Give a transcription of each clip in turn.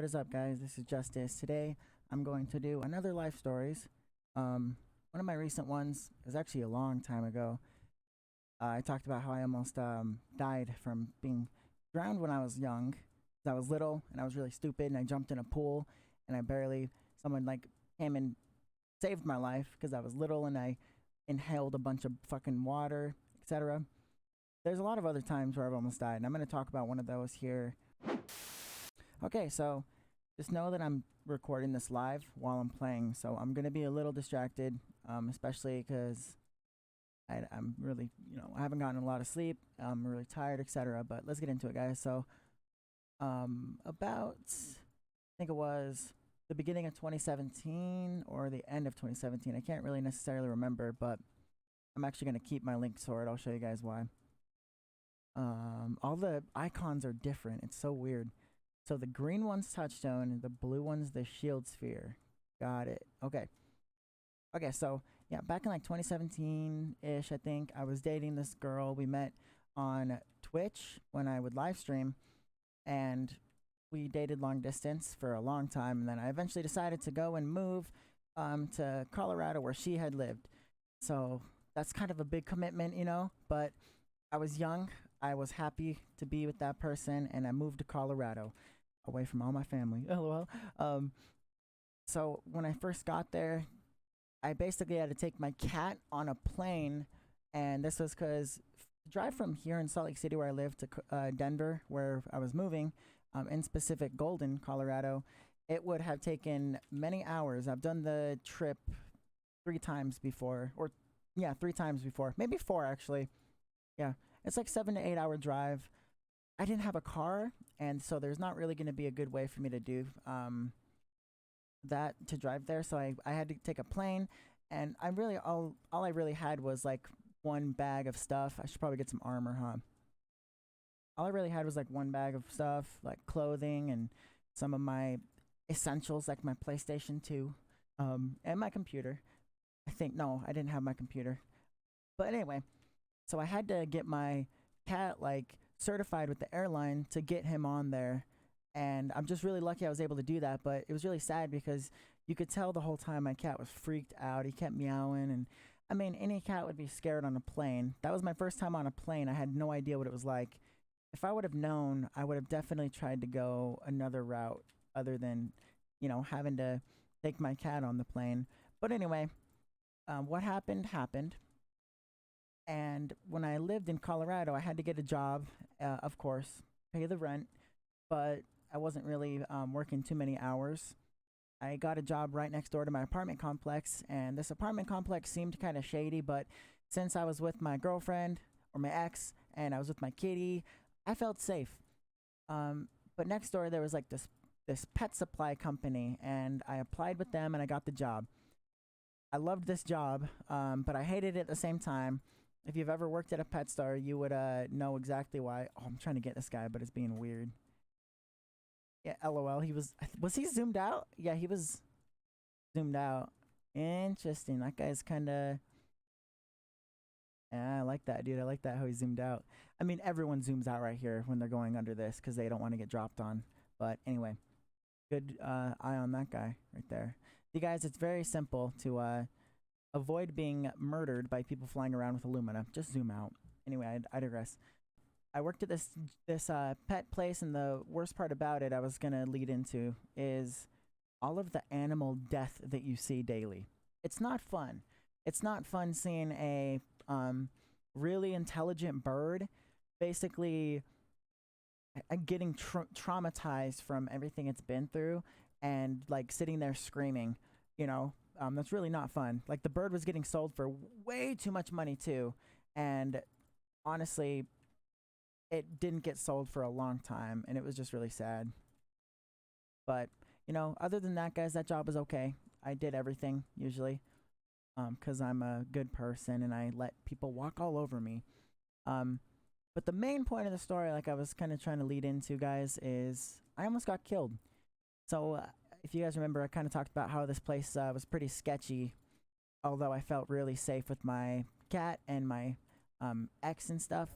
is up, guys? This is Justice. Today, I'm going to do another life stories. One of my recent ones is actually a long time ago. I talked about how I almost died from being drowned when I was young. I was little and I was really stupid, and I jumped in a pool, and someone like came and saved my life because I was little and I inhaled a bunch of fucking water, etc. There's a lot of other times where I've almost died, and I'm going to talk about one of those here. Okay, so just know that I'm recording this live while I'm playing, so I'm gonna be a little distracted, especially because I'm really, I haven't gotten a lot of sleep. I'm really tired, etc. But let's get into it, guys. So, about I think it was the beginning of 2017 or the end of 2017. I can't really necessarily remember, but I'm actually gonna keep my link sword. I'll show you guys why. All the icons are different. It's so weird. So the green one's touchstone, the blue one's the shield sphere. Got it. Okay. Okay, so yeah, back in like 2017-ish, I think, I was dating this girl. We met on Twitch when I would live stream, and we dated long distance for a long time, and then I eventually decided to go and move to Colorado where she had lived. So that's kind of a big commitment, but I was young. I was happy to be with that person, and I moved to Colorado, away from all my family. LOL. So when I first got there, I basically had to take my cat on a plane, and this was because to drive from here in Salt Lake City, where I live, to Denver, where I was moving, in specific Golden, Colorado, it would have taken many hours. I've done the trip 3 times before, or yeah, 3 times before, maybe 4 actually. Yeah, it's like 7 to 8 hour drive. I didn't have a car, and so there's not really going to be a good way for me to do that, to drive there. So I had to take a plane, and I really all I really had was like one bag of stuff. I should probably get some armor, huh? All I really had was like one bag of stuff, like clothing and some of my essentials, like my PlayStation 2, and my computer. I think no, I didn't have my computer, but anyway, so I had to get my cat like certified with the airline to get him on there, and I'm just really lucky I was able to do that. But it was really sad because you could tell the whole time my cat was freaked out. He kept meowing, and I mean, any cat would be scared on a plane. That was my first time on a plane. I had no idea what it was like. If I would have known, I would have definitely tried to go another route other than, having to take my cat on the plane. But anyway, what happened. And when I lived in Colorado, I had to get a job, of course, pay the rent, but I wasn't really working too many hours. I got a job right next door to my apartment complex, and this apartment complex seemed kind of shady, but since I was with my girlfriend, or my ex, and I was with my kitty, I felt safe. But next door, there was like this pet supply company, and I applied with them, and I got the job. I loved this job, but I hated it at the same time. If you've ever worked at a pet store, you would know exactly why. Oh, I'm trying to get this guy, but it's being weird. Yeah, LOL. Was he zoomed out? Yeah, he was zoomed out. Interesting. That guy's kind of. Yeah, I like that, dude. I like that how he zoomed out. I mean, everyone zooms out right here when they're going under this because they don't want to get dropped on. But anyway, good eye on that guy right there. You guys, it's very simple to avoid being murdered by people flying around with Illumina. Just zoom out. Anyway, I digress. I worked at this pet place, and the worst part about it, I was gonna lead into, is all of the animal death that you see daily. It's not fun. It's not fun seeing a really intelligent bird basically getting traumatized from everything it's been through, and like sitting there screaming. That's really not fun. Like, the bird was getting sold for way too much money too, and honestly, it didn't get sold for a long time, and it was just really sad. But other than that, guys, that job was okay. I did everything usually, because I'm a good person and I let people walk all over me. But the main point of the story, like I was kind of trying to lead into, guys, is I almost got killed. So if you guys remember, I kind of talked about how this place was pretty sketchy, although I felt really safe with my cat and my ex and stuff.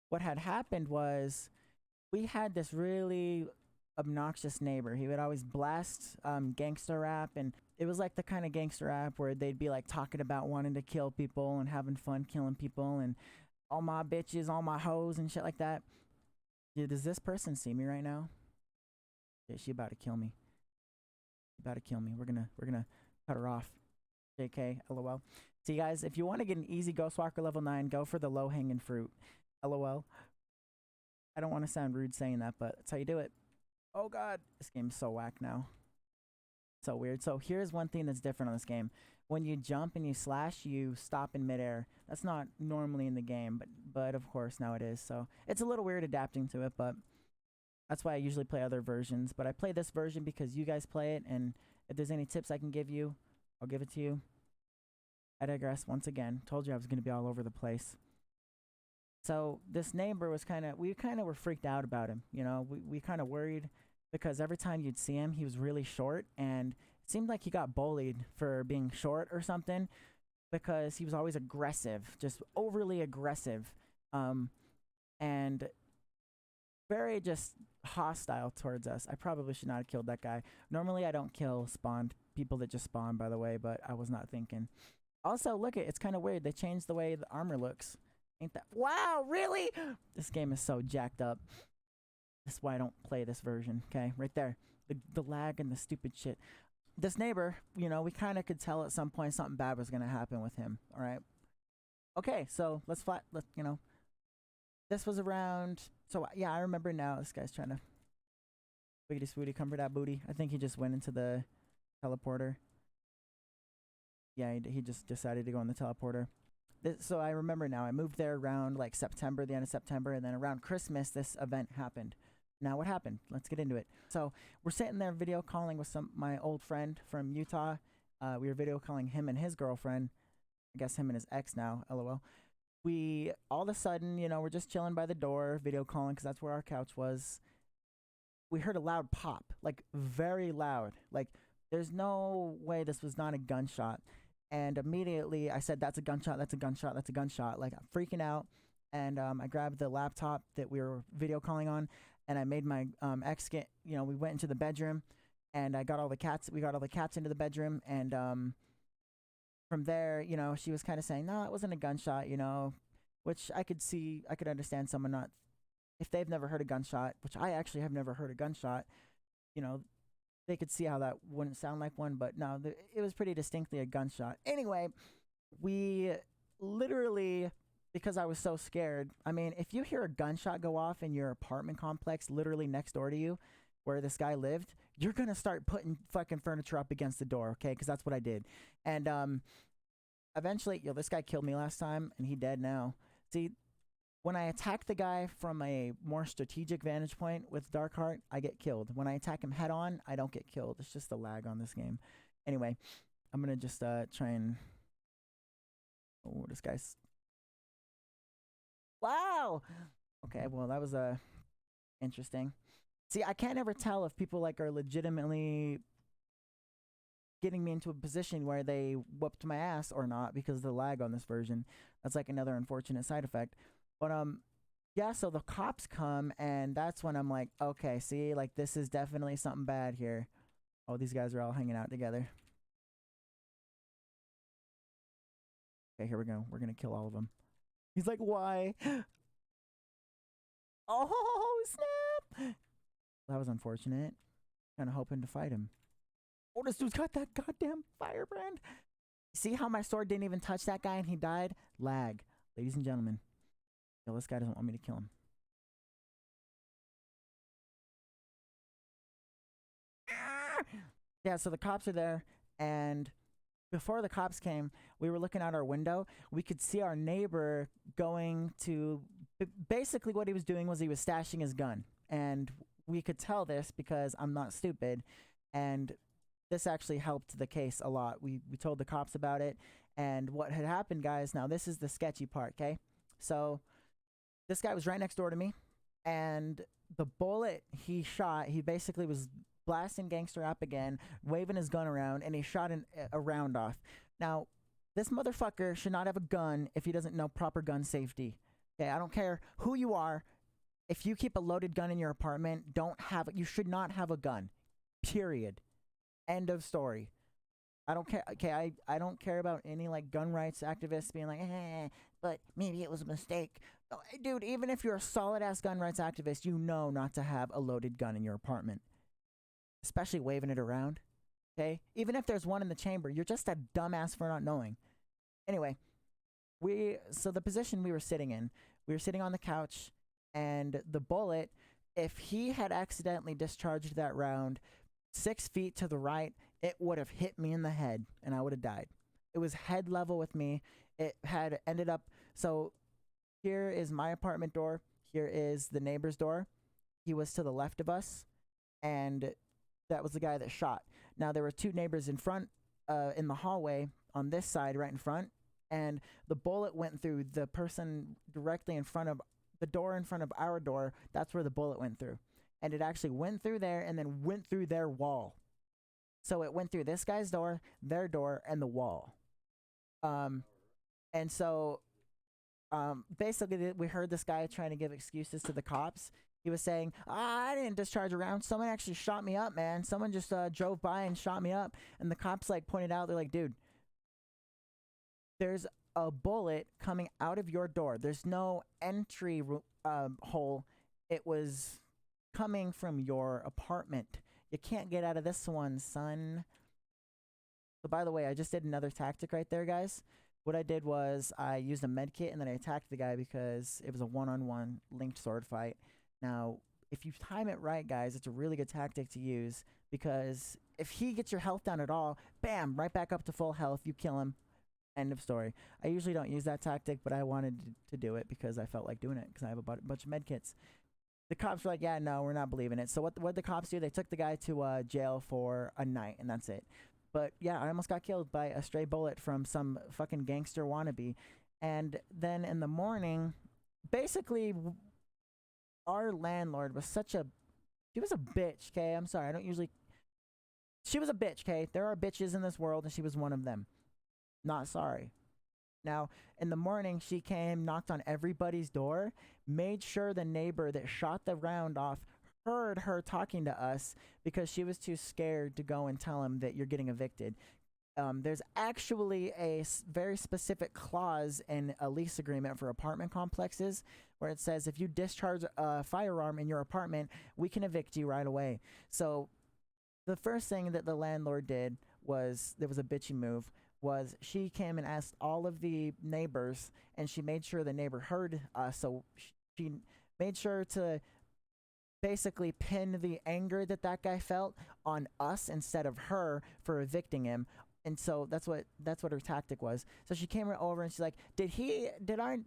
What had happened was we had this really obnoxious neighbor. He would always blast gangster rap, and it was like the kind of gangster rap where they'd be like talking about wanting to kill people and having fun killing people and all my bitches, all my hoes and shit like that. Dude, does this person see me right now? Yeah, she about to kill me. She about to kill me. We're gonna cut her off. JK, LOL. So you guys, if you want to get an easy Ghostwalker level 9, go for the low hanging fruit. LOL. I don't want to sound rude saying that, but that's how you do it. Oh god, this game's so whack now. So weird. So here's one thing that's different on this game. When you jump and you slash, you stop in midair. That's not normally in the game, but of course now it is. So it's a little weird adapting to it, but that's why I usually play other versions. But I play this version because you guys play it, and if there's any tips I can give you, I'll give it to you. I digress once again. Told you I was going to be all over the place. So this neighbor was we kind of were freaked out about him. You know, we kind of worried because every time you'd see him, he was really short, and it seemed like he got bullied for being short or something because he was always aggressive, just overly aggressive, and very just hostile towards us. I probably should not have killed that guy. Normally I don't kill spawned people that just spawn, by the way, but I was not thinking. Also, look, it's kind of weird. They changed the way the armor looks. Ain't that? Wow, really? This game is so jacked up. That's why I don't play this version, okay? Right there. The lag and the stupid shit. This neighbor, you know, we kind of could tell at some point something bad was going to happen with him, all right? Okay, so you know, this was around, so yeah, I remember now. This guy's trying to wiggity swooty come for that booty. I think he just went into the teleporter. Yeah, he just decided to go in the teleporter. So I remember now, I moved there around like September, the end of September, and then around Christmas, this event happened. Now what happened? Let's get into it. So we're sitting there video calling with my old friend from Utah. We were video calling him and his girlfriend. I guess him and his ex now, LOL. We, all of a sudden, you know, we're just chilling by the door, video calling, because that's where our couch was. We heard a loud pop, like very loud. Like there's no way this was not a gunshot. And immediately I said, that's a gunshot, that's a gunshot, that's a gunshot. Like I'm freaking out. And I grabbed the laptop that we were video calling on, and I made my ex get, you know, we went into the bedroom, and I got all the cats, we got all the cats into the bedroom. And from there, you know, she was kind of saying, no, it wasn't a gunshot, you know, which I could see, I could understand someone not, if they've never heard a gunshot, which I actually have never heard a gunshot, you know, they could see how that wouldn't sound like one, but no, it was pretty distinctly a gunshot. Anyway, we literally, because I was so scared, I mean, if you hear a gunshot go off in your apartment complex literally next door to you, where this guy lived, you're going to start putting fucking furniture up against the door, okay? Because that's what I did. And eventually, yo, this guy killed me last time, and he dead now. See, when I attack the guy from a more strategic vantage point with Darkheart, I get killed. When I attack him head on, I don't get killed. It's just the lag on this game. Anyway, I'm going to just try and... Oh, this guy's... Wow! Okay, well, that was interesting. See, I can't ever tell if people like are legitimately getting me into a position where they whooped my ass or not because of the lag on this version. That's like another unfortunate side effect. But yeah, so the cops come, and that's when I'm like, okay, see, like this is definitely something bad here. Oh, these guys are all hanging out together. Okay, here we go. We're gonna kill all of them. He's like, why? Oh, snap! That was unfortunate. Kind of hoping to fight him. Oh, this dude's got that goddamn firebrand. See how my sword didn't even touch that guy and he died? Lag. Ladies and gentlemen. Yo, this guy doesn't want me to kill him. Yeah, so the cops are there, and before the cops came, we were looking out our window. We could see our neighbor going to... Basically what he was doing was he was stashing his gun. And we could tell this because I'm not stupid. And this actually helped the case a lot. We told the cops about it. And what had happened, guys, now this is the sketchy part, okay? So this guy was right next door to me. And the bullet he shot, he basically was blasting gangster rap again, waving his gun around, and he shot a round off. Now, this motherfucker should not have a gun if he doesn't know proper gun safety. Okay, I don't care who you are. If you keep a loaded gun in your apartment, don't have it. You should not have a gun. Period. End of story. I don't care. Okay, I don't care about any like gun rights activists being like, but maybe it was a mistake. Oh, dude, even if you're a solid ass gun rights activist, you know not to have a loaded gun in your apartment, especially waving it around. Okay, even if there's one in the chamber, you're just a dumbass for not knowing. Anyway, so the position we were sitting on the couch, and the bullet, if he had accidentally discharged that round 6 feet to the right, it would have hit me in the head and I would have died. It was head level with me. It had ended up, so here is my apartment door. Here is the neighbor's door. He was to the left of us, and that was the guy that shot. Now, there were two neighbors in front, in the hallway on this side, right in front, and the bullet went through the person directly in front of the door in front of our door. That's where the bullet went through. And it actually went through there and then went through their wall. So it went through this guy's door, their door, and the wall. And so basically, we heard this guy trying to give excuses to the cops. He was saying, I didn't discharge a round. Someone actually shot me up, man. Someone just drove by and shot me up. And the cops like pointed out, they're like, dude, there's a bullet coming out of your door. There's no entry hole. It was coming from your apartment. You can't get out of this one, son. So by the way, I just did another tactic right there, guys. What I did was I used a med kit and then I attacked the guy because it was a one-on-one linked sword fight. Now, if you time it right, guys, it's a really good tactic to use because if he gets your health down at all, bam, right back up to full health. You kill him. End of story. I usually don't use that tactic, but I wanted to do it because I felt like doing it because I have a bunch of med kits. The cops were like, yeah, no, we're not believing it. So what the cops do, they took the guy to jail for a night, and that's it. But yeah, I almost got killed by a stray bullet from some fucking gangster wannabe. And then in the morning, basically, our landlord was she was a bitch, okay? I'm sorry, I don't usually... She was a bitch, okay? There are bitches in this world, and she was one of them. Not sorry. Now, in the morning, she came, knocked on everybody's door, made sure the neighbor that shot the round off heard her talking to us because she was too scared to go and tell him that you're getting evicted. There's actually a very specific clause in a lease agreement for apartment complexes where it says if you discharge a firearm in your apartment, we can evict you right away. So the first thing that the landlord did was, there was a bitchy move, was she came and asked all of the neighbors, and she made sure the neighbor heard us. So she made sure to basically pin the anger that guy felt on us instead of her for evicting him. And so that's what her tactic was. So she came over and she's like, did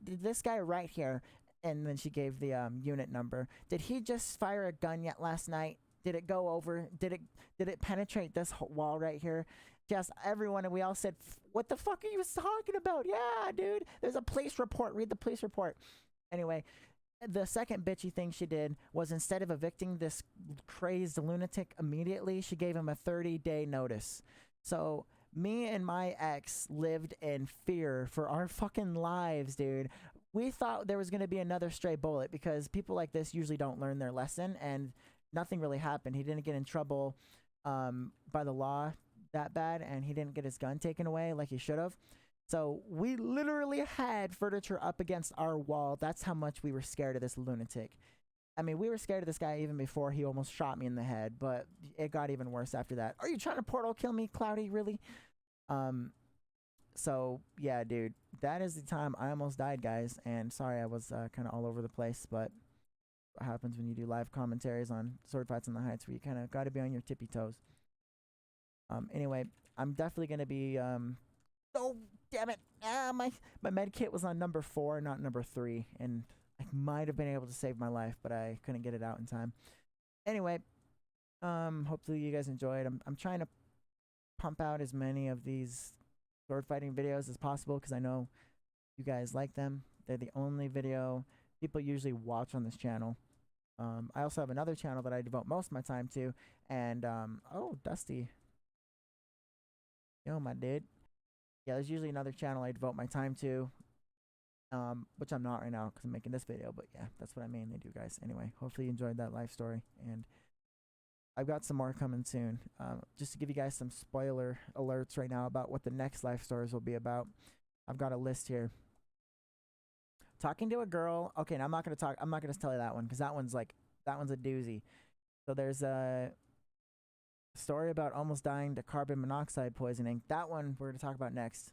this guy right here, and then she gave the unit number, did he just fire a gun yet last night? Did it go over? Did it penetrate this wall right here? She asked everyone, and we all said, what the fuck are you talking about? Yeah, dude, there's a police report. Read the police report. Anyway, the second bitchy thing she did was instead of evicting this crazed lunatic immediately, she gave him a 30-day notice. So me and my ex lived in fear for our fucking lives, dude. We thought there was going to be another stray bullet because people like this usually don't learn their lesson, and nothing really happened. He didn't get in trouble by the law that bad, and he didn't get his gun taken away like he should have. So we literally had furniture up against our wall. That's how much we were scared of this lunatic. I mean, we were scared of this guy even before he almost shot me in the head, but it got even worse after that. Are you trying to portal kill me, Cloudy? Really? So yeah, dude, that is the time I almost died, guys. And sorry, I was kind of all over the place, but what happens when you do live commentaries on sword fights in the heights, where you kind of got to be on your tippy toes. Anyway, I'm definitely gonna be oh damn it, my med kit was on number 4, not number 3, and I might have been able to save my life, but I couldn't get it out in time. Anyway, hopefully you guys enjoyed. I'm trying to pump out as many of these sword fighting videos as possible because I know you guys like them. They're the only video people usually watch on this channel. I also have another channel that I devote most of my time to, and oh, Dusty. Yo, my dude. Yeah, there's usually another channel I devote my time to. which I'm not right now because I'm making this video. But yeah, that's what I mainly do, guys. Anyway, hopefully you enjoyed that life story, and I've got some more coming soon. Just to give you guys some spoiler alerts right now about what the next life stories will be about. I've got a list here. Talking to a girl. Okay, now I'm not gonna talk. I'm not gonna tell you that one because that one's a doozy. So there's a story about almost dying to carbon monoxide poisoning. That one we're gonna talk about next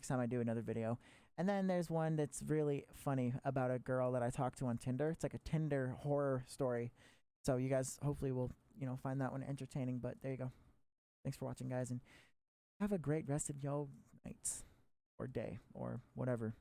time I do another video. And then there's one that's really funny about a girl that I talked to on Tinder. It's like a Tinder horror story. So you guys hopefully will, find that one entertaining. But there you go. Thanks for watching, guys, and have a great rest of your night or day or whatever.